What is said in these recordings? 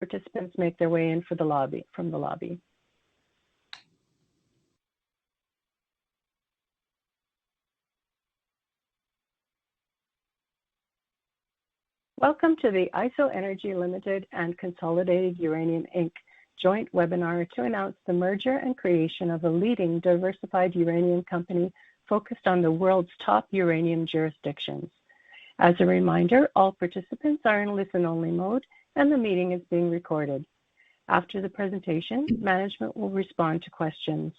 participants make their way in from the lobby. Welcome to the IsoEnergy Limited and Consolidated Uranium Inc. joint webinar to announce the merger and creation of a leading diversified uranium company focused on the world's top uranium jurisdictions. As a reminder, all participants are in listen-only mode and the meeting is being recorded. After the presentation, management will respond to questions.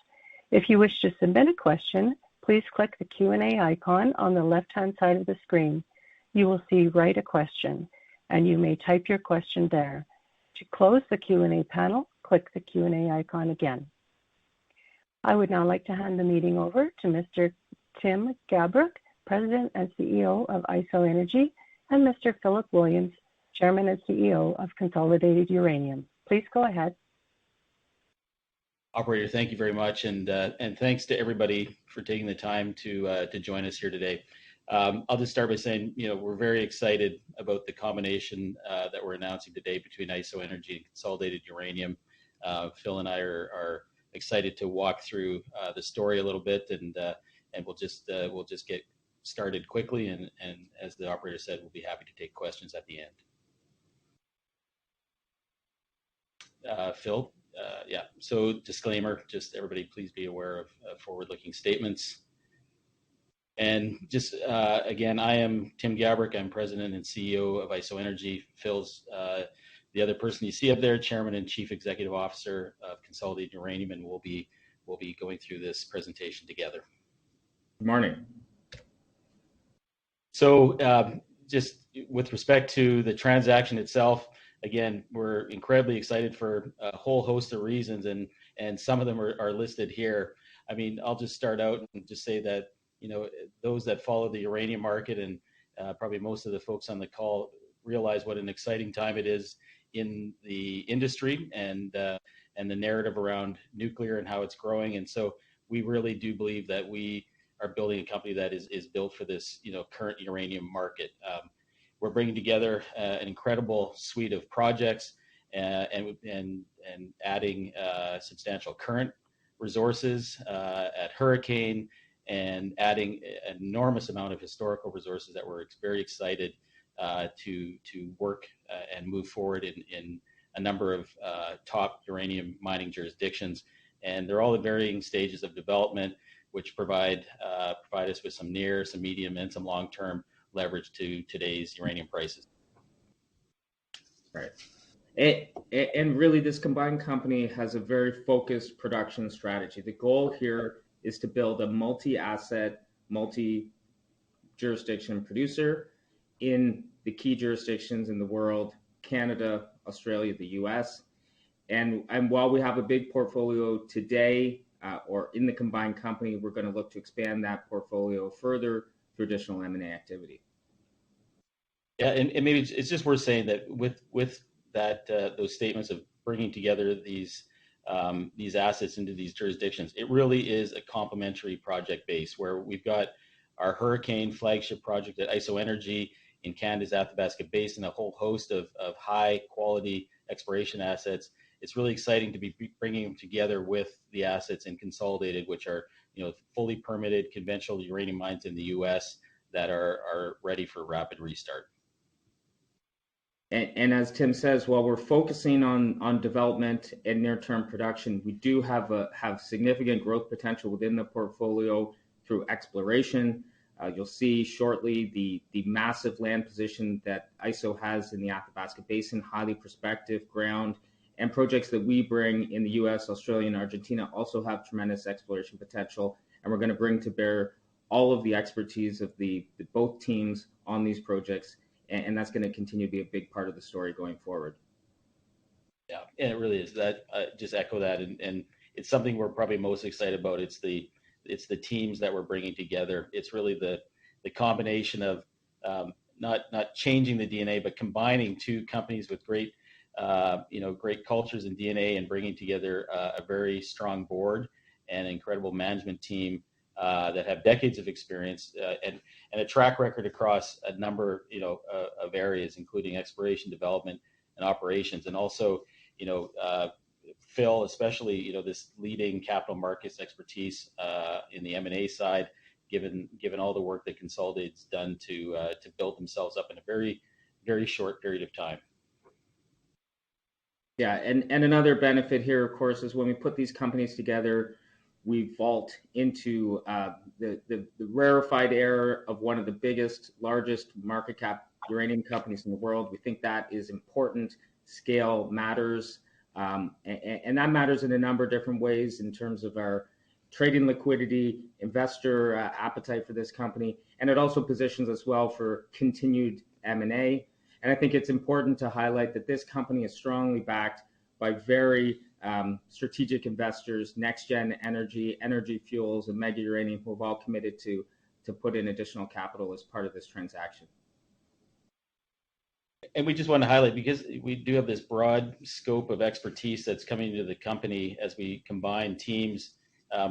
If you wish to submit a question, please click the Q&A icon on the left-hand side of the screen. You will see Write a Question, and you may type your question there. To close the Q&A panel, click the Q&A icon again. I would now like to hand the meeting over to Mr. Tim Gabruck, President and CEO of IsoEnergy, and Mr. Philip Williams, Chairman and CEO of Consolidated Uranium. Please go ahead. Operator, thank you very much, and thanks to everybody for taking the time to join us here today. I'll just start by saying, we're very excited about the combination that we're announcing today between IsoEnergy and Consolidated Uranium. Phil and I are excited to walk through the story a little bit, and we'll just get started quickly. And as the operator said, we'll be happy to take questions at the end. Phil, yeah. So disclaimer, just everybody, please be aware of forward-looking statements. And just again, I am Tim Gabruck. I'm President and CEO of IsoEnergy. Phil's the other person you see up there, Chairman and Chief Executive Officer of Consolidated Uranium, and we'll be going through this presentation together. Good morning. So just with respect to the transaction itself, again, we're incredibly excited for a whole host of reasons, and some of them are listed here. I mean, I'll just start out and just say that those that follow the uranium market and probably most of the folks on the call realize what an exciting time it is in the industry and the narrative around nuclear and how it's growing. And so we really do believe that we are building a company that is built for this current uranium market. We're bringing together an incredible suite of projects and adding substantial current resources at Hurricane, and adding an enormous amount of historical resources that we're very excited to work and move forward in a number of top uranium mining jurisdictions. And they're all at varying stages of development, which provide us with some near, some medium, and some long-term leverage to today's uranium prices. Right. And really, this combined company has a very focused production strategy. The goal here is to build a multi-asset, multi-jurisdiction producer in the key jurisdictions in the world: Canada, Australia, the US. And while we have a big portfolio today, or in the combined company, we're going to look to expand that portfolio further through additional M&A activity. Yeah, and maybe it's just worth saying that with that those statements of bringing together these assets into these jurisdictions, it really is a complementary project base where we've got our Hurricane flagship project at IsoEnergy in Canada's Athabasca Basin, a whole host of high quality exploration assets. It's really exciting to be bringing them together with the assets in Consolidated, which are fully permitted conventional uranium mines in the U.S. that are ready for rapid restart. And as Tim says, while we're focusing on development and near-term production, we do have significant growth potential within the portfolio through exploration. You'll see shortly the massive land position that ISO has in the Athabasca Basin, highly prospective ground, and projects that we bring in the U.S., Australia, and Argentina also have tremendous exploration potential. And we're going to bring to bear all of the expertise of the both teams on these projects. And that's going to continue to be a big part of the story going forward. Yeah, and it really is. That just echo that, and it's something we're probably most excited about. It's the teams that we're bringing together. It's really the combination of not changing the DNA, but combining two companies with great cultures and DNA, and bringing together a very strong board and incredible management team that have decades of experience and a track record across a number of areas, including exploration, development, and operations. And also, Phil, especially, this leading capital markets expertise in the M&A side, given all the work that Consolidated's done to build themselves up in a very, very short period of time. Yeah, and another benefit here, of course, is when we put these companies together, we vault into the rarefied air of one of the biggest, largest market cap uranium companies in the world. We think that is important. Scale matters, and that matters in a number of different ways in terms of our trading liquidity, investor appetite for this company, and it also positions us well for continued M&A. And I think it's important to highlight that this company is strongly backed by very strategic investors, NextGen Energy, Energy Fuels, and Mega Uranium, who have all committed to put in additional capital as part of this transaction. And we just want to highlight, because we do have this broad scope of expertise that's coming into the company as we combine teams.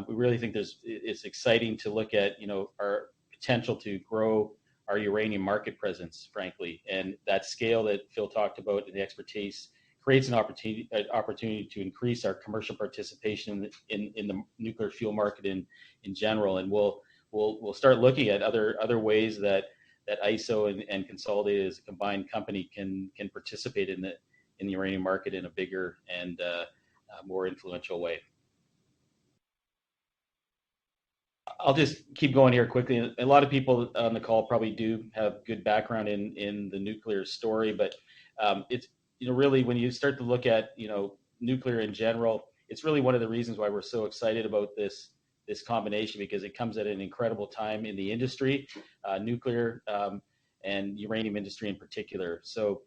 We really think it's exciting to look at, our potential to grow our uranium market presence, frankly, and that scale that Phil talked about and the expertise creates an opportunity to increase our commercial participation in the nuclear fuel market in general. And we'll start looking at other ways that ISO and Consolidated as a combined company can participate in the uranium market in a bigger and more influential way. I'll just keep going here quickly. A lot of people on the call probably do have good background in the nuclear story, but it's really, when you start to look at nuclear in general, it's really one of the reasons why we're so excited about this combination, because it comes at an incredible time in the industry, nuclear and uranium industry in particular. So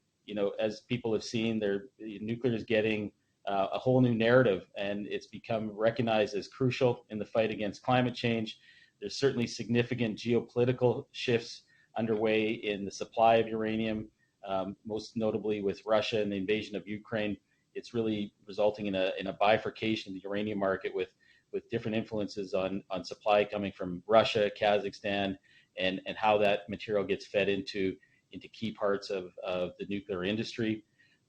as people have seen, nuclear is getting a whole new narrative, and it's become recognized as crucial in the fight against climate change. There's certainly significant geopolitical shifts underway in the supply of uranium, most notably with Russia and the invasion of Ukraine. It's really resulting in a bifurcation of the uranium market with different influences on supply coming from Russia, Kazakhstan, and how that material gets fed into key parts of the nuclear industry.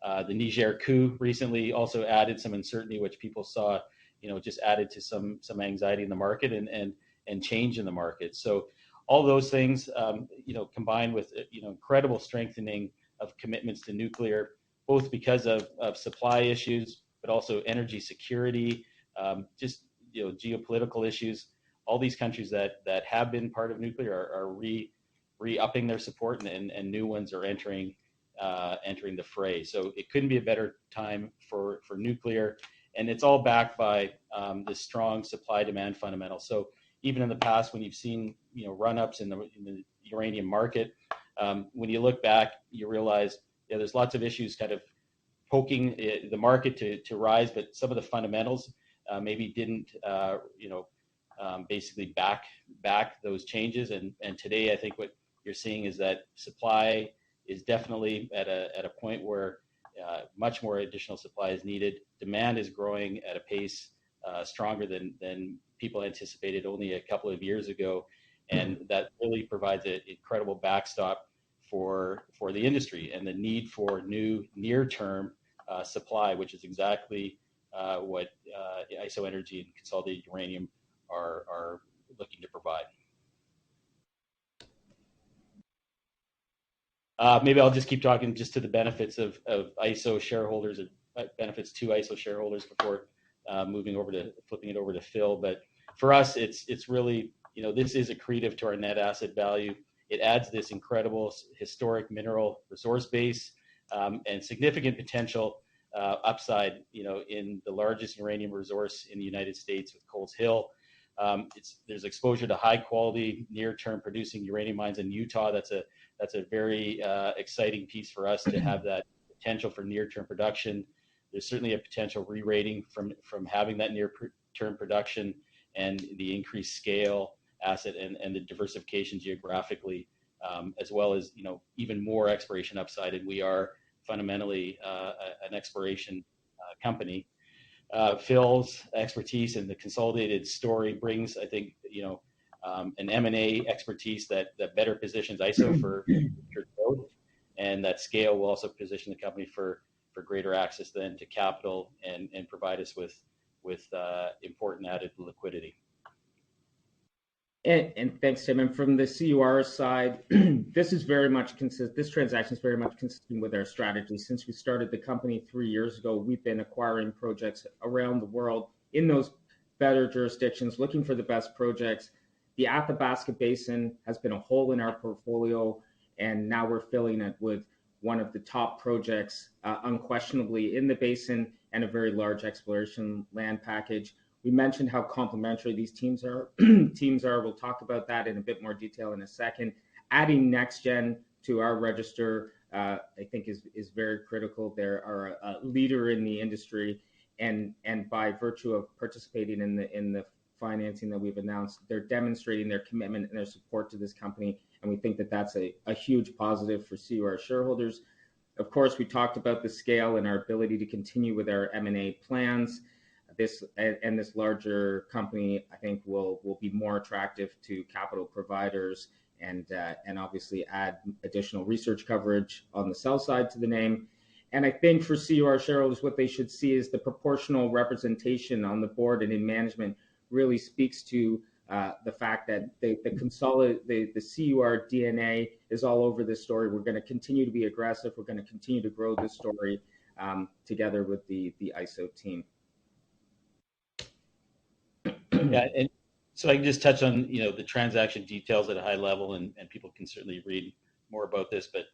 The Niger coup recently also added some uncertainty, which people saw, just added to some anxiety in the market and change in the market. So all those things, combined with, incredible strengthening of commitments to nuclear, both because of supply issues, but also energy security, geopolitical issues. All these countries that have been part of nuclear are re-upping their support, and new ones are entering the fray. So it couldn't be a better time for nuclear, and it's all backed by this strong supply-demand fundamental. So even in the past, when you've seen run-ups in the uranium market, when you look back, you realize there's lots of issues kind of poking the market to rise, but some of the fundamentals maybe didn't basically back those changes. And today, I think what you're seeing is that supply is definitely at a point where much more additional supply is needed. Demand is growing at a pace stronger than people anticipated only a couple of years ago, and that really provides an incredible backstop for the industry and the need for new near-term supply, which is exactly what IsoEnergy and Consolidated Uranium are looking to provide. Maybe I'll just keep talking just to the benefits of ISO shareholders, benefits to ISO shareholders before flipping it over to Phil. But for us, it's really, this is accretive to our net asset value. It adds this incredible historic mineral resource base and significant potential upside, in the largest uranium resource in the United States with Coles Hill. There's exposure to high quality, near-term producing uranium mines in Utah. That's a very exciting piece for us to have that potential for near-term production. There's certainly a potential re-rating from having that near-term production and the increased scale asset and the diversification geographically, as well as even more exploration upside. And we are fundamentally an exploration company. Phil's expertise in the Consolidated story brings, I think, an M&A expertise that better positions ISO for future growth, and that scale will also position the company for greater access then to capital and provide us with important added liquidity. And thanks, Tim. And from the CUR side, this is very much this transaction is very much consistent with our strategy. Since we started the company 3 years ago, we've been acquiring projects around the world in those better jurisdictions, looking for the best projects. The Athabasca Basin has been a hole in our portfolio, and now we're filling it with one of the top projects, unquestionably in the basin, and a very large exploration land package. We mentioned how complementary these teams are. We'll talk about that in a bit more detail in a second. Adding NextGen to our register, I think, is very critical. They are a leader in the industry, and by virtue of participating in the financing that we've announced, they're demonstrating their commitment and their support to this company, and we think that that's a huge positive for CUR shareholders. Of course, we talked about the scale and our ability to continue with our M&A plans. This larger company, I think, will be more attractive to capital providers and obviously add additional research coverage on the sell side to the name. And I think for CUR shareholders, what they should see is the proportional representation on the board and in management really speaks to the fact that the CUR DNA is all over this story. We're going to continue to be aggressive. We're going to continue to grow this story together with the ISO team. Yeah, and so I can just touch on the transaction details at a high level, and people can certainly read more about this. But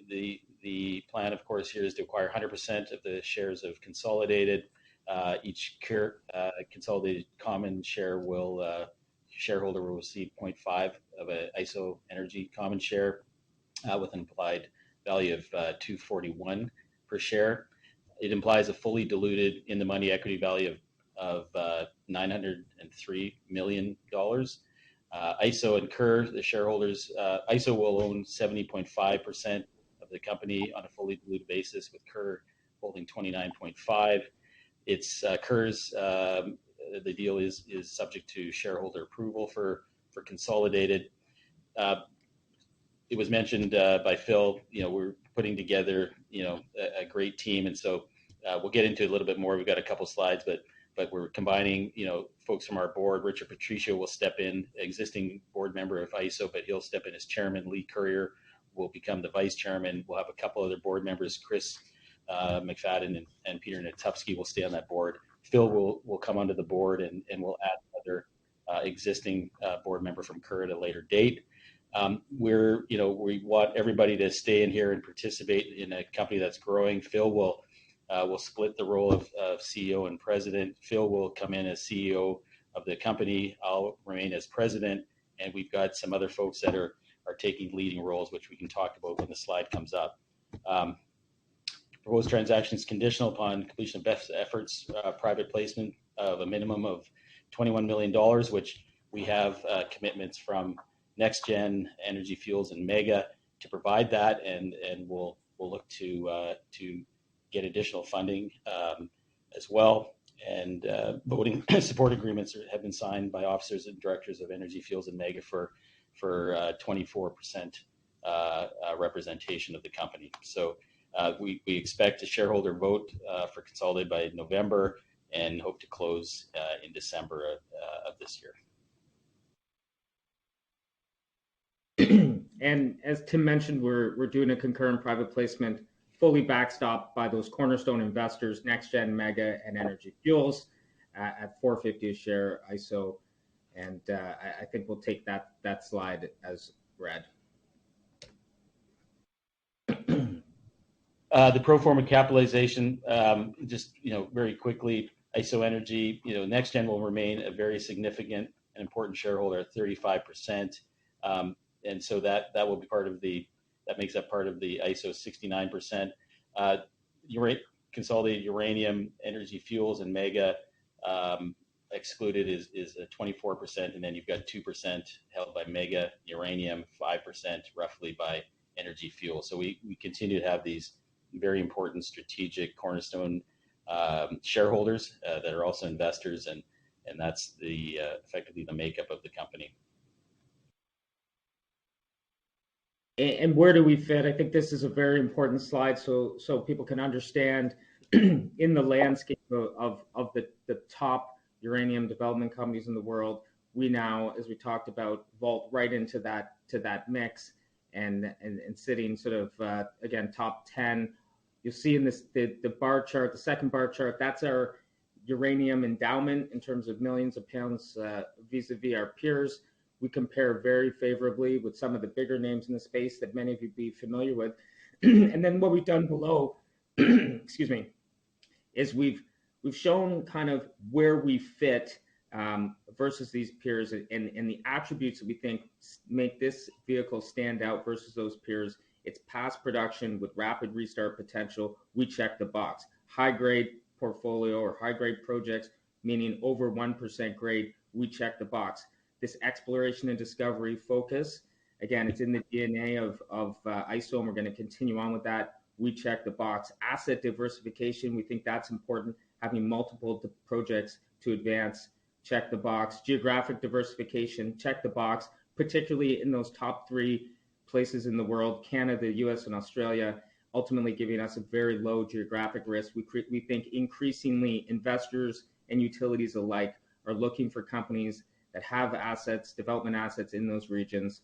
the plan, of course, here is to acquire 100% of the shares of Consolidated. Each Consolidated common shareholder will receive 0.5 of an IsoEnergy common share with an implied value of $241 per share. It implies a fully diluted in-the-money equity value of $903 million. ISO and KUR, the shareholders, ISO will own 70.5% of the company on a fully diluted basis, with KUR holding 29.5%. It's KUR's. The deal is subject to shareholder approval for Consolidated. It was mentioned by Phil. We're putting together a great team, and so we'll get into it a little bit more. We've got a couple slides, but we're combining, folks from our board. Richard Patricio will step in, existing board member of ISO, but he'll step in as chairman. Lee Currier will become the vice chairman. We'll have a couple other board members, Chris McFadden and Peter Natupsky will stay on that board. Phil will come onto the board, and we'll add another existing board member from KUR at a later date. We want everybody to stay in here and participate in a company that's growing. Phil will split the role of CEO and president. Phil will come in as CEO of the company. I'll remain as president, and we've got some other folks that are taking leading roles, which we can talk about when the slide comes up. Proposed transaction is conditional upon completion of best efforts private placement of a minimum of $21 million, which we have commitments from NextGen, Energy Fuels, and Mega to provide that, and we'll look to get additional funding as well. And voting support agreements have been signed by officers and directors of Energy Fuels and Mega for 24% representation of the company. So we expect a shareholder vote for Consolidated by November and hope to close in December of this year. And as Tim mentioned, we're doing a concurrent private placement, fully backstopped by those cornerstone investors, NextGen, Mega, and Energy Fuels, at $4.50 a share ISO. And I think we'll take that slide as read. The pro forma capitalization, just very quickly, IsoEnergy, NextGen will remain a very significant and important shareholder at 35%, and so that will be part of that makes up part of the ISO 69%. Consolidated Uranium, Energy Fuels, and Mega excluded is a 24%, and then you've got 2% held by Mega Uranium, 5% roughly by Energy Fuels. So we continue to have these very important strategic cornerstone shareholders that are also investors, and that's effectively the makeup of the company. And where do we fit? I think this is a very important slide so people can understand in the landscape of the top uranium development companies in the world. We now, as we talked about, vault right into that mix and sitting sort of again top 10. You'll see in this the bar chart, the second bar chart, that's our uranium endowment in terms of millions of pounds vis-a-vis our peers. We compare very favorably with some of the bigger names in the space that many of you be familiar with. And then what we've done below, excuse me, is we've shown kind of where we fit versus these peers and the attributes that we think make this vehicle stand out versus those peers. It's past production with rapid restart potential. We check the box. High grade portfolio or high grade projects, meaning over 1% grade, we check the box. This exploration and discovery focus, again, it's in the DNA of ISO, and we're going to continue on with that. We check the box. Asset diversification, we think that's important. Having multiple projects to advance, check the box. Geographic diversification, check the box, particularly in those top 3 places in the world, Canada, US, and Australia, ultimately giving us a very low geographic risk. We think increasingly investors and utilities alike are looking for companies that have assets, development assets in those regions.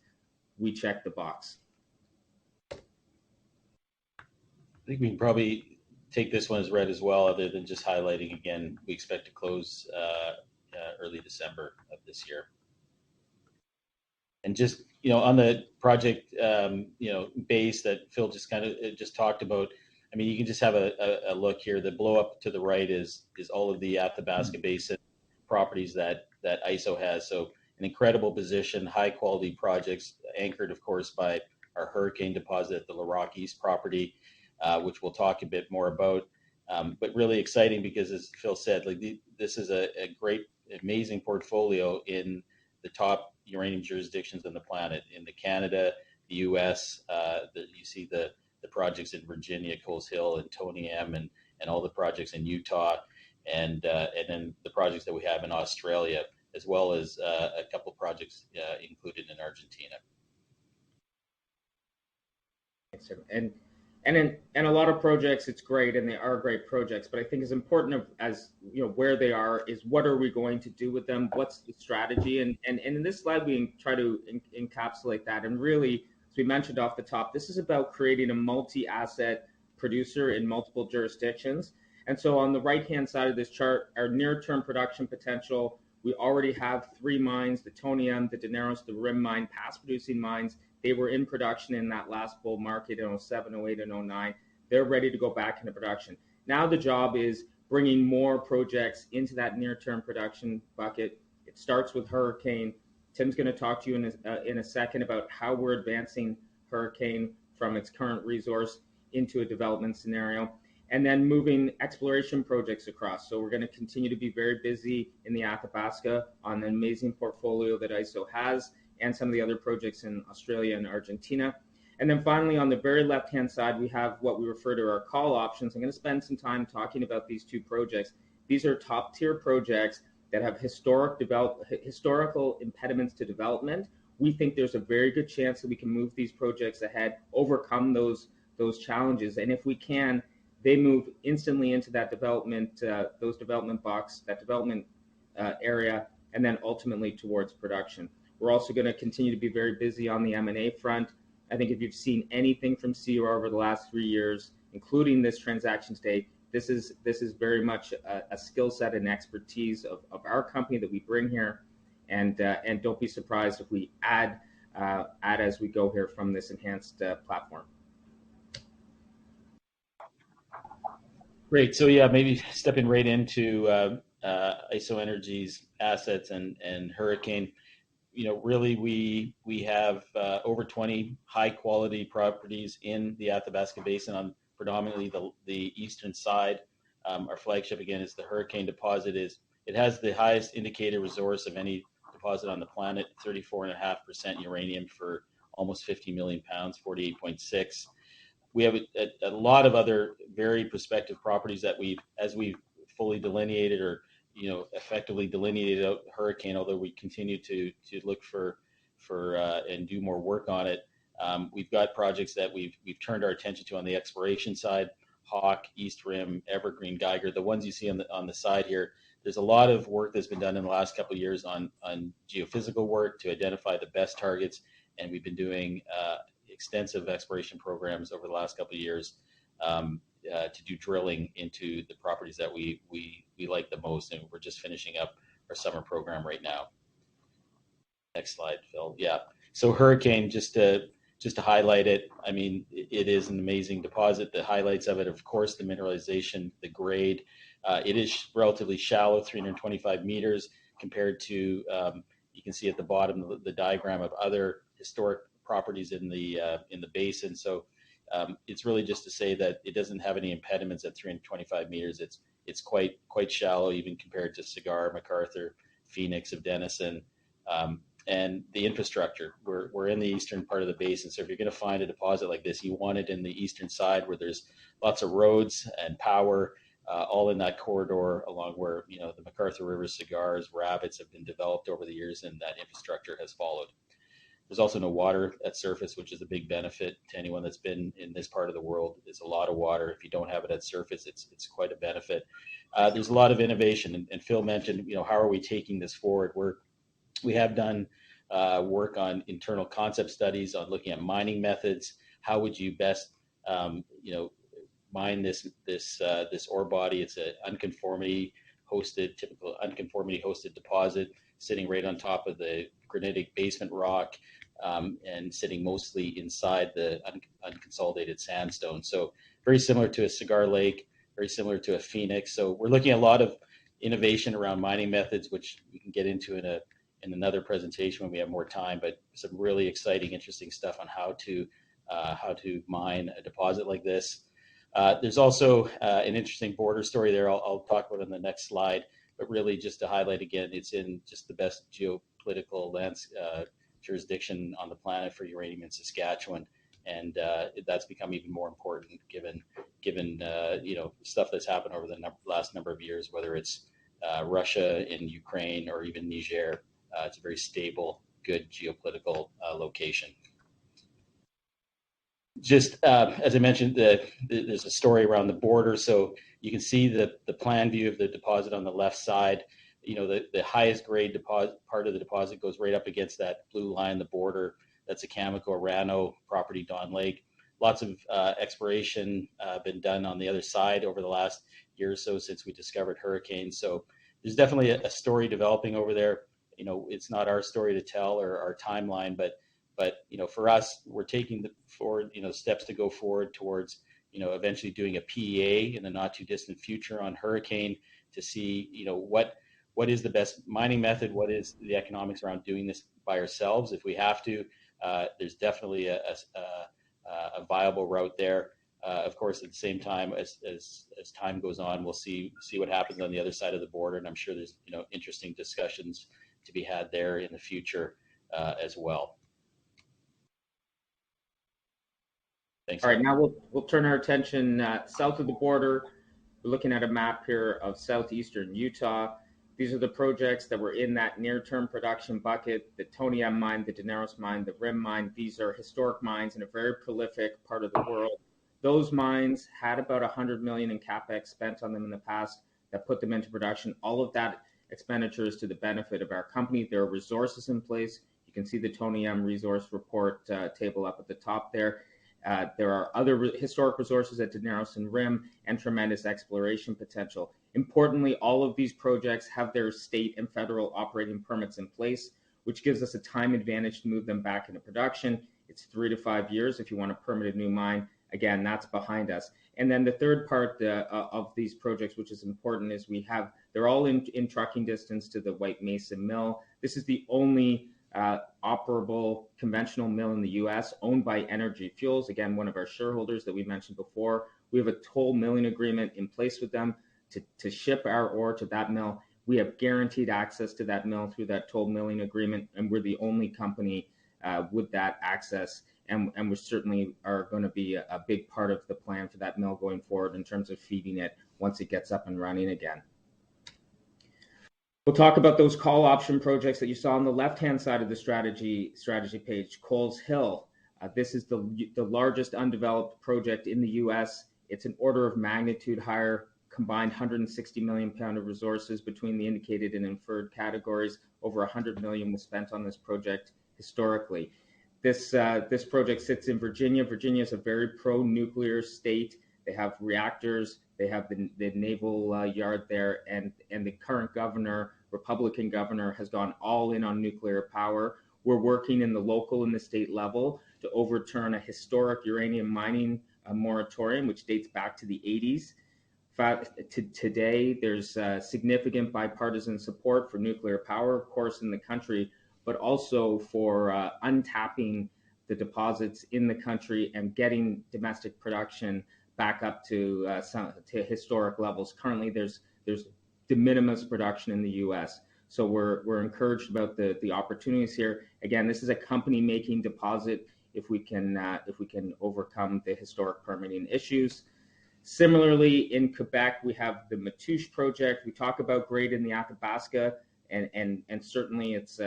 We check the box. I think we can probably take this one as read as well, other than just highlighting again, we expect to close early December of this year. And just, on the project, base that Phil just kind of just talked about, I mean, you can just have a look here. The blow up to the right is all of the Athabasca Basin properties that ISO has. So an incredible position, high quality projects, anchored, of course, by our Hurricane deposit at the Larocque East property, which we'll talk a bit more about. But really exciting because, as Phil said, this is a great, amazing portfolio in the top uranium jurisdictions on the planet, in the Canada, the US. You see the projects in Virginia, Coles Hill, and Tony M, and all the projects in Utah, and then the projects that we have in Australia, as well as a couple of projects included in Argentina. And a lot of projects, it's great, and they are great projects. But I think as important as where they are is what are we going to do with them? What's the strategy? And in this slide, we try to encapsulate that. And really, as we mentioned off the top, this is about creating a multi-asset producer in multiple jurisdictions. And so on the right-hand side of this chart, our near-term production potential, we already have 3 mines: the Tony M, the Daneros, the Rim mine, past producing mines. They were in production in that last bull market in 07, 08, and 09. They're ready to go back into production. Now the job is bringing more projects into that near-term production bucket. It starts with Hurricane. Tim's going to talk to you in a second about how we're advancing Hurricane from its current resource into a development scenario, and then moving exploration projects across. So we're going to continue to be very busy in the Athabasca on an amazing portfolio that ISO has, and some of the other projects in Australia and Argentina. And then finally, on the very left-hand side, we have what we refer to our call options. I'm going to spend some time talking about these 2 projects. These are top-tier projects that have historical impediments to development. We think there's a very good chance that we can move these projects ahead, overcome those challenges. And if we can, they move instantly into that development, those development box, that development area, and then ultimately towards production. We're also going to continue to be very busy on the M&A front. I think if you've seen anything from CUR over the last 3 years, including this transaction today, this is very much a skill set and expertise of our company that we bring here, and don't be surprised if we add as we go here from this enhanced platform. Great. So yeah, maybe stepping right into IsoEnergy's assets and Hurricane. Really, we have over 20 high quality properties in the Athabasca Basin on predominantly the eastern side. Our flagship again is the Hurricane deposit. It has the highest indicated resource of any deposit on the planet, 34.5% uranium for almost 50 million pounds, 48.6. We have a lot of other very prospective properties that as we've fully delineated or effectively delineated out Hurricane, although we continue to look for and do more work on it. We've got projects that we've turned our attention to on the exploration side: Hawk, East Rim, Evergreen, Geiger. The ones you see on the side here. There's a lot of work that's been done in the last couple of years on geophysical work to identify the best targets, and we've been doing extensive exploration programs over the last couple of years to do drilling into the properties that we like the most, and we're just finishing up our summer program right now. Next slide, Phil. Yeah. So Hurricane, just to highlight it, I mean, it is an amazing deposit. The highlights of it, of course, the mineralization, the grade. It is relatively shallow, 325 meters, compared to, you can see at the bottom the diagram of other historic properties in the basin. So it's really just to say that it doesn't have any impediments at 325 meters. It's quite shallow, even compared to Cigar, MacArthur, Phoenix of Denison. And the infrastructure, we're in the eastern part of the basin. So if you're going to find a deposit like this, you want it in the eastern side where there's lots of roads and power, all in that corridor along where, you know, the MacArthur River, Cigars, Rabbits have been developed over the years, and that infrastructure has followed. There's also no water at surface, which is a big benefit to anyone that's been in this part of the world. There's a lot of water. If you don't have it at surface, it's quite a benefit. There's a lot of innovation, and Phil mentioned, you know, how are we taking this forward? We have done work on internal concept studies on looking at mining methods. How would you best, mine this ore body? It's a typical unconformity hosted deposit, sitting right on top of the granitic basement rock, and sitting mostly inside the unconsolidated sandstone. So very similar to a Cigar Lake, very similar to a Phoenix. So we're looking at a lot of innovation around mining methods, which we can get into in another presentation when we have more time, but some really exciting, interesting stuff on how to mine a deposit like this. There's also an interesting border story there. I'll talk about it in the next slide, but really just to highlight again, it's in just the best geopolitical jurisdiction on the planet for uranium in Saskatchewan, and that's become even more important given stuff that's happened over the last number of years, whether it's Russia in Ukraine or even Niger. It's a very stable, good geopolitical location. Just as I mentioned, there's a story around the border. So you can see the plan view of the deposit on the left side. You know, the highest grade deposit part of the deposit goes right up against that blue line, the border. That's a Cameco Orano property, Dawn Lake. Lots of exploration been done on the other side over the last year or so since we discovered Hurricane. So there's definitely a story developing over there. You know, it's not our story to tell or our timeline, but you know, for us, we're taking steps to go forward towards, you know, eventually doing a PEA in the not too distant future on Hurricane to see, you know, what is the best mining method, what is the economics around doing this by ourselves if we have to. There's definitely a viable route there. Of course, at the same time, as time goes on, we'll see what happens on the other side of the border, and I'm sure there's, you know, interesting discussions to be had there in the future as well. Thanks. All right, now we'll turn our attention south of the border. We're looking at a map here of southeastern Utah. These are the projects that were in that near-term production bucket: the Tony M mine, the Daneros mine, the Rim mine. These are historic mines in a very prolific part of the world. Those mines had about $100 million in capex spent on them in the past that put them into production. All of that expenditure is to the benefit of our company. There are resources in place. You can see the Tony M resource report table up at the top there. There are other historic resources at Daneros and Rim, and tremendous exploration potential. Importantly, all of these projects have their state and federal operating permits in place, which gives us a time advantage to move them back into production. It's 3 to 5 years if you want to permit a new mine. Again, that's behind us. And then the third part of these projects, which is important, is they're all in trucking distance to the White Mesa mill. This is the only operable conventional mill in the U.S. owned by Energy Fuels, again, one of our shareholders that we mentioned before. We have a toll milling agreement in place with them to ship our ore to that mill. We have guaranteed access to that mill through that toll milling agreement, and we're the only company with that access. And we certainly are going to be a big part of the plan for that mill going forward in terms of feeding it once it gets up and running again. We'll talk about those call option projects that you saw on the left-hand side of the strategy page. Coles Hill, This is the largest undeveloped project in the U.S. It's an order of magnitude higher, combined 160 million pound of resources between the indicated and inferred categories. Over 100 million was spent on this project historically. This project sits in Virginia. Virginia is a very pro-nuclear state. They have reactors. They have the naval yard there, and the current governor, Republican governor, has gone all in on nuclear power. We're working in the local and the state level to overturn a historic uranium mining moratorium, which dates back to the 80s. Today, there's significant bipartisan support for nuclear power, of course, in the country, but also for untapping the deposits in the country and getting domestic production back up to historic levels. Currently, there's de minimis production in the U.S., so we're encouraged about the opportunities here. Again, this is a company-making deposit if we can overcome the historic permitting issues. Similarly, in Quebec, we have the Matoush project. We talk about grade in the Athabasca, and certainly it's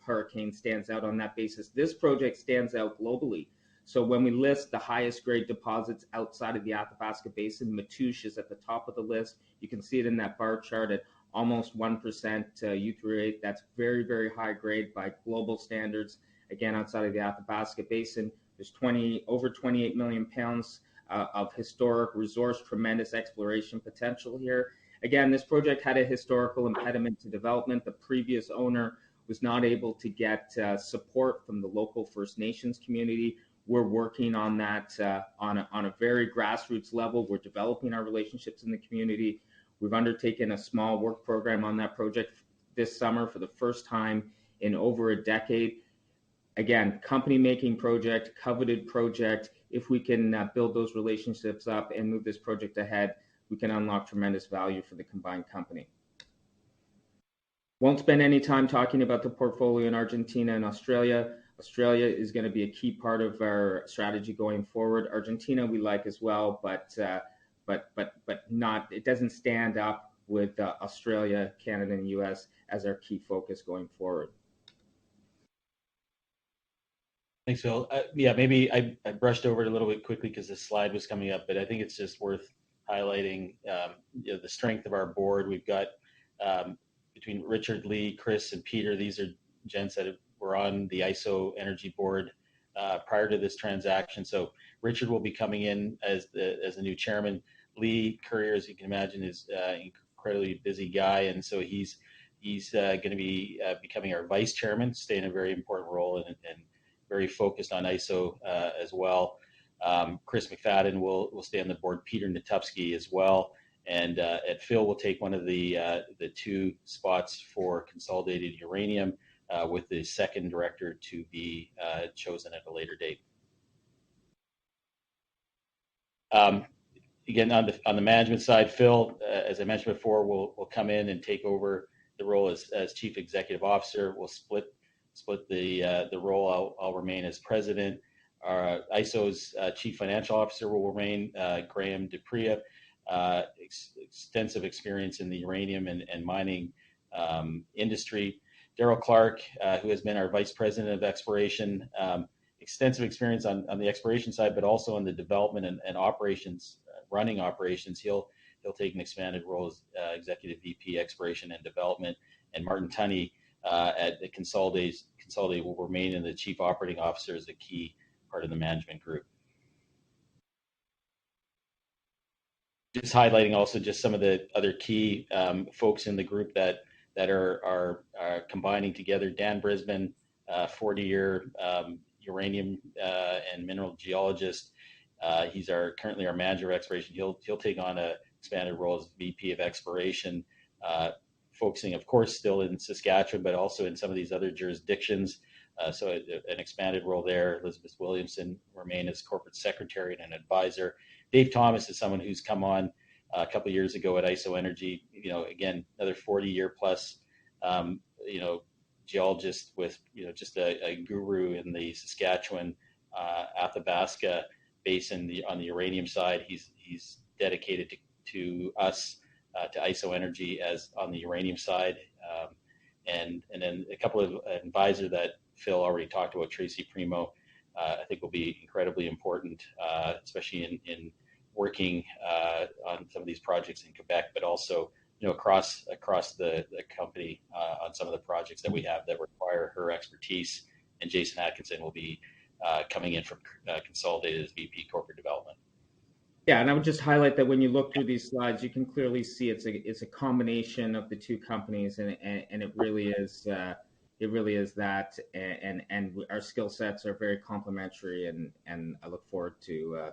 Hurricane stands out on that basis. This project stands out globally. So when we list the highest grade deposits outside of the Athabasca Basin, Matoush is at the top of the list. You can see it in that bar chart at almost 1% U3O8. That's very, very high grade by global standards. Again, outside of the Athabasca Basin, there's over 28 million pounds of historic resource, tremendous exploration potential here. Again, this project had a historical impediment to development. The previous owner was not able to get support from the local First Nations community. We're working on that on a very grassroots level. We're developing our relationships in the community. We've undertaken a small work program on that project this summer for the first time in over a decade. Again, company-making project, coveted project. If we can build those relationships up and move this project ahead, we can unlock tremendous value for the combined company. Won't spend any time talking about the portfolio in Argentina and Australia. Australia is going to be a key part of our strategy going forward. Argentina we like as well, but not. It doesn't stand up with Australia, Canada, and U.S. as our key focus going forward. Thanks, Phil. Maybe I brushed over it a little bit quickly because this slide was coming up, but I think it's just worth highlighting the strength of our board. We've got between Richard, Lee, Chris, and Peter. These are gents that were on the IsoEnergy board prior to this transaction. So Richard will be coming in as the new chairman. Lee Courier, as you can imagine, is an incredibly busy guy, and so he's going to be becoming our vice chairman, staying a very important role and very focused on ISO as well. Chris McFadden will stay on the board. Peter Natupsky as well, and Phil will take one of the two spots for Consolidated Uranium, with the second director to be chosen at a later date. Again, on the management side, Phil, as I mentioned before, will come in and take over the role as chief executive officer. We'll split the role. I'll remain as president. ISO's chief financial officer will remain Graham DePria. Extensive experience in the uranium and mining industry. Daryl Clark, who has been our vice president of exploration, extensive experience on the exploration side, but also on the development and operations, running operations. He'll take an expanded role as executive VP exploration and development. And Martin Tunney at the Consolidated will remain in the chief operating officer as a key part of the management group. Just highlighting also just some of the other key folks in the group that are combining together. Dan Brisbane, 40-year uranium and mineral geologist. He's currently our manager of exploration. He'll take on a expanded role as VP of exploration, focusing, of course, still in Saskatchewan, but also in some of these other jurisdictions. So an expanded role there. Elizabeth Williamson remain as corporate secretary and an advisor. Dave Thomas is someone who's come on a couple of years ago at IsoEnergy. Again, another 40-year plus, geologist with, just a guru in the Saskatchewan Athabasca Basin on the uranium side. He's dedicated to us, to IsoEnergy as on the uranium side, and then a couple of advisors that Phil already talked about. Tracy Primo I think will be incredibly important, especially in working on some of these projects in Quebec, but also across the company on some of the projects that we have that require her expertise. And Jason Atkinson will be coming in from Consolidated as VP Corporate Development. Yeah, and I would just highlight that when you look through these slides, you can clearly see it's a combination of the two companies, and it really is that, and our skill sets are very complementary, and I look forward to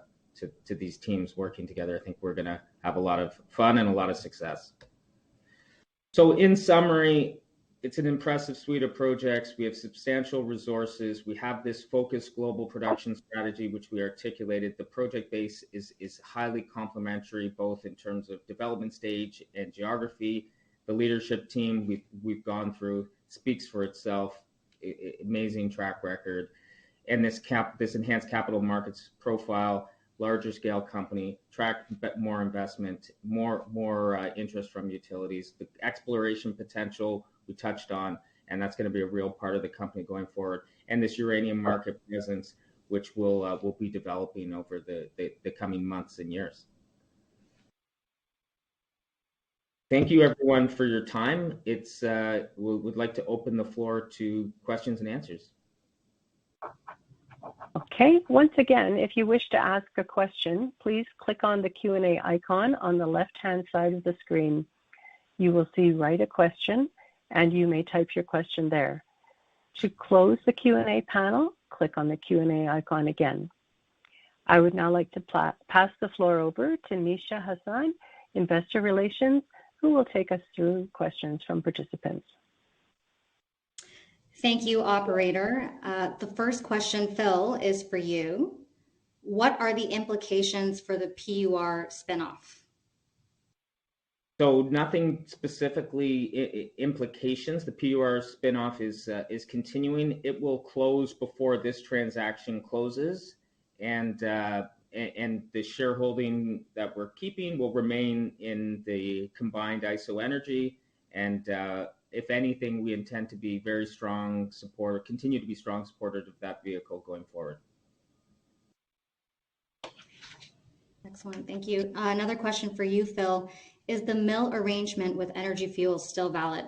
these teams working together. I think we're going to have a lot of fun and a lot of success. So in summary, it's an impressive suite of projects. We have substantial resources. We have this focused global production strategy, which we articulated. The project base is highly complementary, both in terms of development stage and geography. The leadership team we've gone through speaks for itself. Amazing track record, and this enhanced capital markets profile, larger scale company, attract more investment, more interest from utilities. The exploration potential we touched on, and that's going to be a real part of the company going forward. And this uranium market presence, which we'll be developing over the coming months and years. Thank you, everyone, for your time. We'd like to open the floor to questions and answers. Okay, once again, if you wish to ask a question, please click on the Q&A icon on the left-hand side of the screen. You will see Write a Question, and you may type your question there. To close the Q&A panel, click on the Q&A icon again. I would now like to pass the floor over to Nisha Hassan, Investor Relations, who will take us through questions from participants. Thank you, operator. The first question, Phil, is for you. What are the implications for the PUR spinoff? So nothing specifically implications. The PUR spinoff is continuing. It will close before this transaction closes, and the shareholding that we're keeping will remain in the combined IsoEnergy. And if anything, we intend to be very strong supporter, continue to be strong supporters of that vehicle going forward. Excellent, thank you. Another question for you, Phil. Is the mill arrangement with Energy Fuels still valid?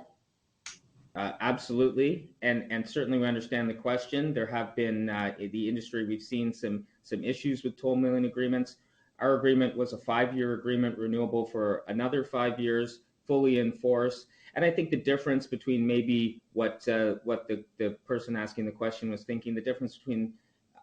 Absolutely, and certainly we understand the question. There have been in the industry, we've seen some issues with toll milling agreements. Our agreement was a 5-year agreement, renewable for another 5 years, fully in force. And I think the difference between maybe what the person asking the question was thinking, the difference between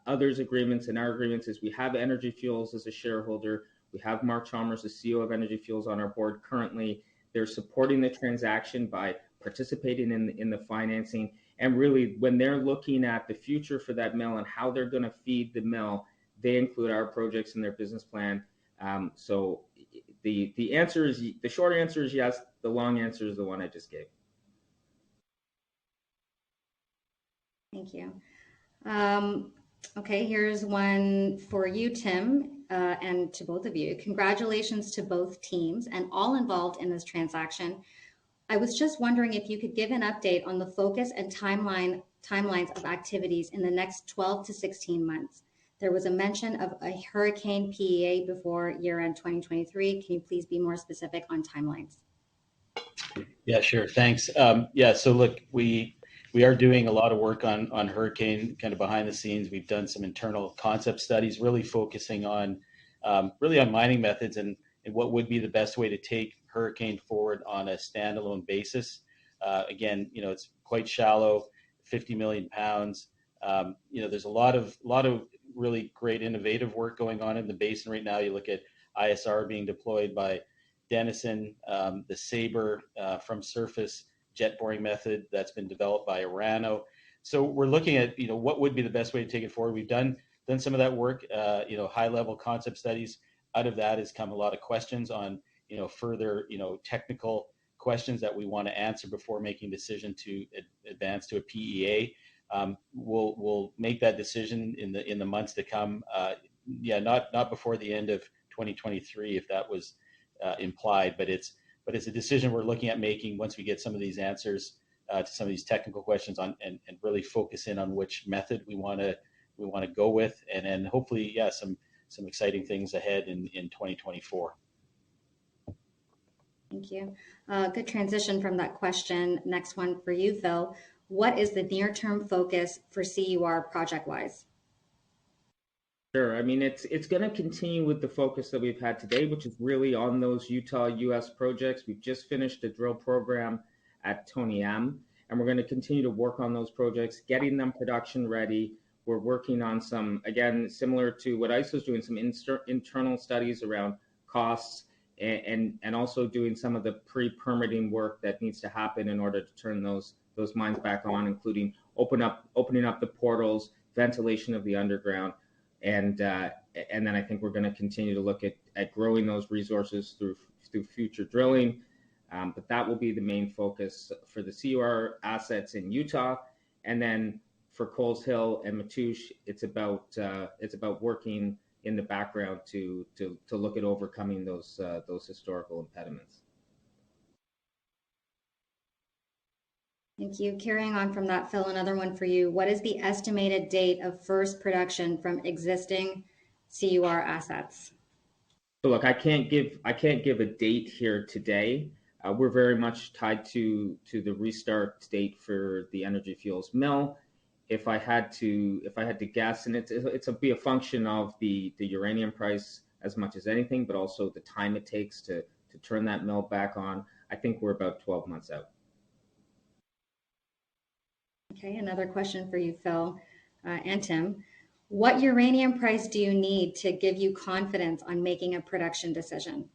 others' agreements and our agreements is we have Energy Fuels as a shareholder. We have Mark Chalmers, the CEO of Energy Fuels, on our board currently. They're supporting the transaction by participating in the financing. And really, when they're looking at the future for that mill and how they're going to feed the mill, they include our projects in their business plan. So the answer is, the short answer is yes. The long answer is the one I just gave. Thank you. Okay, here's one for you, Tim, and to both of you. Congratulations to both teams and all involved in this transaction. I was just wondering if you could give an update on the focus and timelines of activities in the next 12 to 16 months. There was a mention of a hurricane PEA before year-end 2023. Can you please be more specific on timelines? Yeah, sure. Thanks. So look, we are doing a lot of work on hurricane kind of behind the scenes. We've done some internal concept studies, really focusing on mining methods and what would be the best way to take hurricane forward on a standalone basis. Again, it's quite shallow, 50 million pounds. There's a lot of really great innovative work going on in the basin right now. You look at ISR being deployed by Denison, the Sabre from surface jet boring method that's been developed by Orano. So we're looking at what would be the best way to take it forward. We've done some of that work, high level concept studies. Out of that has come a lot of questions on further technical questions that we want to answer before making a decision to advance to a PEA. We'll make that decision in the months to come. Not before the end of 2023, if that was implied, but it's a decision we're looking at making once we get some of these answers to some of these technical questions on and really focus in on which method we want to want to go with, and then hopefully, yeah, some exciting things ahead in 2024. Thank you. Good transition from that question. Next one for you, Phil. What is the near-term focus for CUR project-wise? Sure. I mean, it's going to continue with the focus that we've had today, which is really on those Utah U.S. projects. We've just finished a drill program at Tony M, and we're going to continue to work on those projects, getting them production ready. We're working on some, again, similar to what ISO is doing, some internal studies around costs, and also doing some of the pre-permitting work that needs to happen in order to turn those mines back on, including opening up the portals, ventilation of the underground, and then I think we're going to continue to look at growing those resources through future drilling. But that will be the main focus for the CUR assets in Utah, and then for Coles Hill and Matoush, it's about working in the background to look at overcoming those historical impediments. Thank you. Carrying on from that, Phil, another one for you. What is the estimated date of first production from existing CUR assets? So look, I can't give a date here today. We're very much tied to the restart date for the Energy Fuels mill. If I had to guess, and it'll be a function of the uranium price as much as anything, but also the time it takes to turn that mill back on. I think we're about 12 months out. Okay, another question for you, Phil and Tim. What uranium price do you need to give you confidence on making a production decision?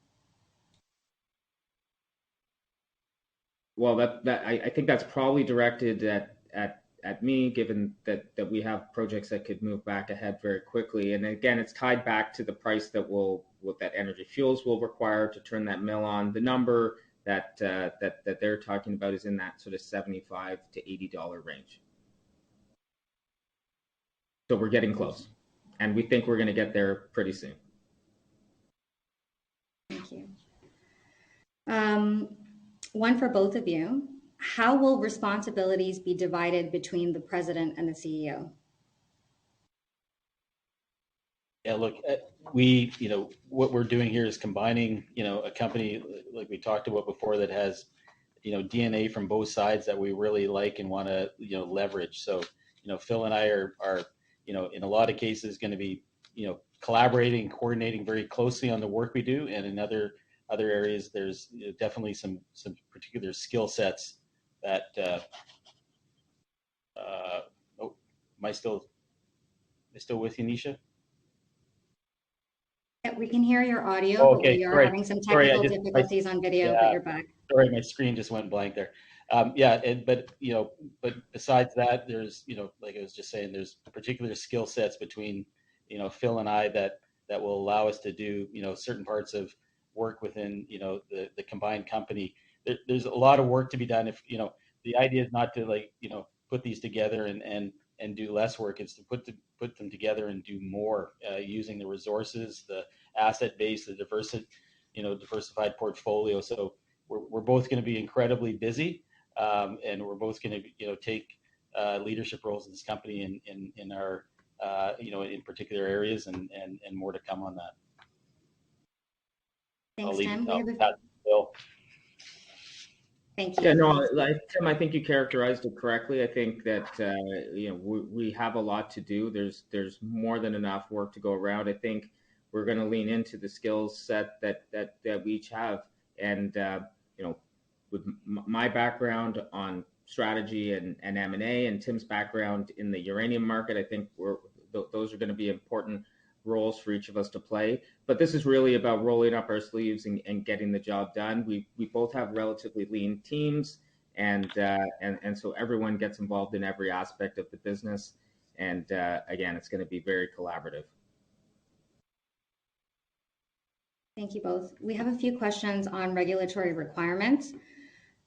Well, I think that's probably directed at me, given that we have projects that could move back ahead very quickly. And again, it's tied back to the price that Energy Fuels will require to turn that mill on. The number that they're talking about is in that sort of $75 to $80 range. So we're getting close, and we think we're going to get there pretty soon. Thank you. One for both of you. How will responsibilities be divided between the president and the CEO? Yeah, look, what we're doing here is combining, a company like we talked about before that has, DNA from both sides that we really like and want to, leverage. So, Phil and I are, in a lot of cases going to be, collaborating, coordinating very closely on the work we do. And in other areas, there's definitely some particular skill sets that, am I still with you, Nisha? Yeah, we can hear your audio, oh, okay. But we are having some technical difficulties on video, but you're back. Sorry, my screen just went blank there. But besides that, there's, like I was just saying, there's particular skill sets between, Phil and I that will allow us to do, certain parts of work within, the combined company. There's a lot of work to be done. If, the idea is not to put these together and do less work. It's to put them together and do more, using the resources, the asset base, the diversified portfolio. So we're both going to be incredibly busy, and we're both going to take leadership roles in this company in our in particular areas, and more to come on that. Thanks, Tim. Thank you. Yeah, no, Tim, I think you characterized it correctly. I think that we have a lot to do. There's more than enough work to go around. I think we're going to lean into the skills set that we each have, and with my background on strategy and M&A, and Tim's background in the uranium market, I think those are going to be important roles for each of us to play. But this is really about rolling up our sleeves and getting the job done. We both have relatively lean teams, and so everyone gets involved in every aspect of the business. And again, it's going to be very collaborative. Thank you both. We have a few questions on regulatory requirements.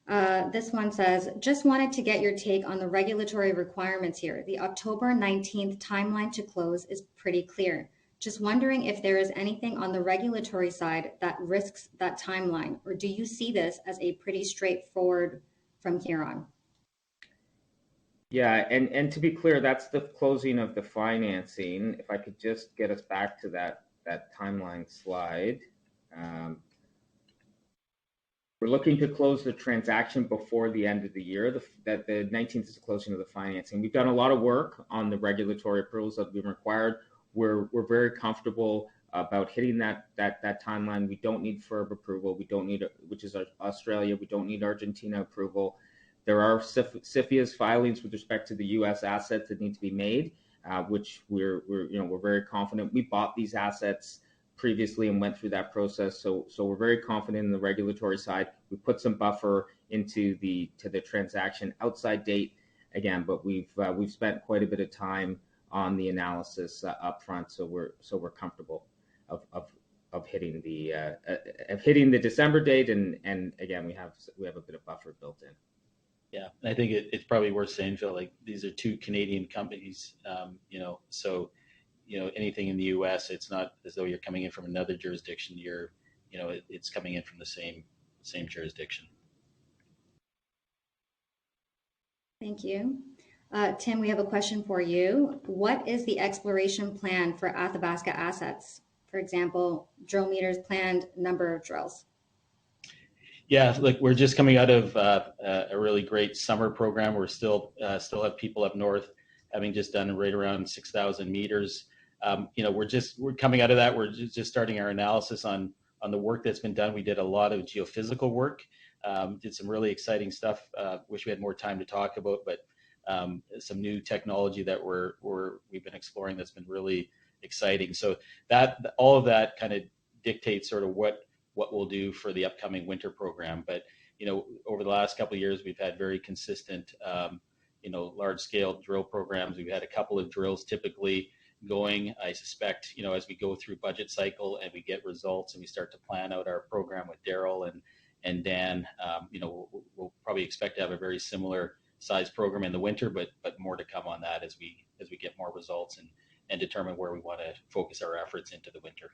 This one says, just wanted to get your take on the regulatory requirements here. The October 19th timeline to close is pretty clear. Just wondering if there is anything on the regulatory side that risks that timeline, or do you see this as a pretty straightforward from here on? Yeah, and to be clear, that's the closing of the financing. If I could just get us back to that timeline slide. We're looking to close the transaction before the end of the year. The 19th is the closing of the financing. We've done a lot of work on the regulatory approvals that have been required. We're very comfortable about hitting that timeline. We don't need FIRB approval. We don't need, which is Australia. We don't need Argentina approval. There are CFIUS filings with respect to the U.S. assets that need to be made, which we're very confident. We bought these assets previously and went through that process, so we're very confident in the regulatory side. We put some buffer into the transaction outside date again, but we've spent quite a bit of time on the analysis up front, so we're comfortable of hitting the December date, and again we have a bit of buffer built in. Yeah, and I think it's probably worth saying, Phil, like these are two Canadian companies, so anything in the U.S., it's not as though you're coming in from another jurisdiction. It's coming in from the same jurisdiction. Thank you. Tim, we have a question for you. What is the exploration plan for Athabasca assets? For example, drill meters planned, number of drills. Yeah, like we're just coming out of a really great summer program. We're still have people up north having just done right around 6,000 meters. We're coming out of that. We're just starting our analysis on the work that's been done. We did a lot of geophysical work, did some really exciting stuff. Wish we had more time to talk about, but some new technology that we've been exploring that's been really exciting. So that all of that kind of dictates sort of what we'll do for the upcoming winter program. But over the last couple of years, we've had very consistent, large scale drill programs. We've had a couple of drills typically going. I suspect, as we go through budget cycle and we get results and we start to plan out our program with Daryl and Dan, we'll probably expect to have a very similar size program in the winter, but more to come on that as we get more results and determine where we want to focus our efforts into the winter.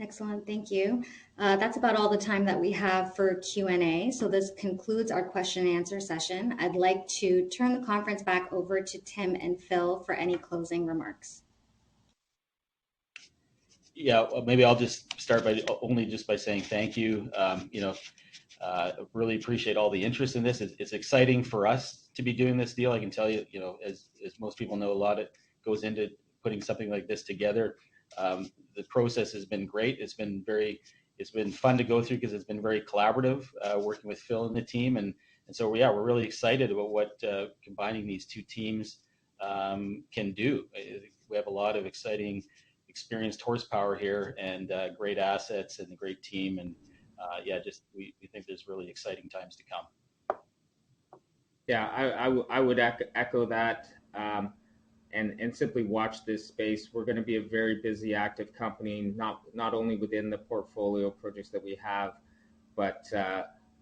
Excellent, thank you. That's about all the time that we have for Q&A. So this concludes our question and answer session. I'd like to turn the conference back over to Tim and Phil for any closing remarks. Yeah, maybe I'll just start by saying thank you. Really appreciate all the interest in this. It's exciting for us to be doing this deal. I can tell you, as most people know, a lot of it goes into putting something like this together. The process has been great. It's been fun to go through because it's been very collaborative, working with Phil and the team, and so we're really excited about what combining these two teams can do. We have a lot of exciting, experienced horsepower here, and great assets and a great team, and we think there's really exciting times to come. Yeah, I would echo that. And simply watch this space. We're going to be a very busy, active company, not only within the portfolio projects that we have, but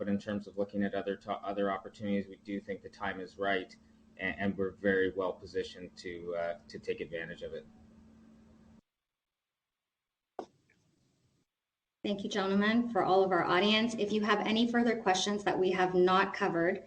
in terms of looking at other opportunities. We do think the time is right, and we're very well positioned to take advantage of it. Thank you, gentlemen. For all of our audience, if you have any further questions that we have not covered,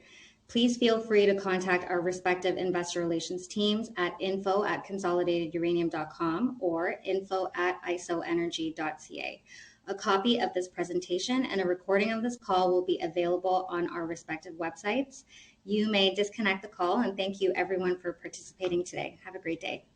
please feel free to contact our respective investor relations teams at info@consolidateduranium.com or info@isoenergy.ca. A copy of this presentation and a recording of this call will be available on our respective websites. You may disconnect the call, and thank you everyone for participating today. Have a great day.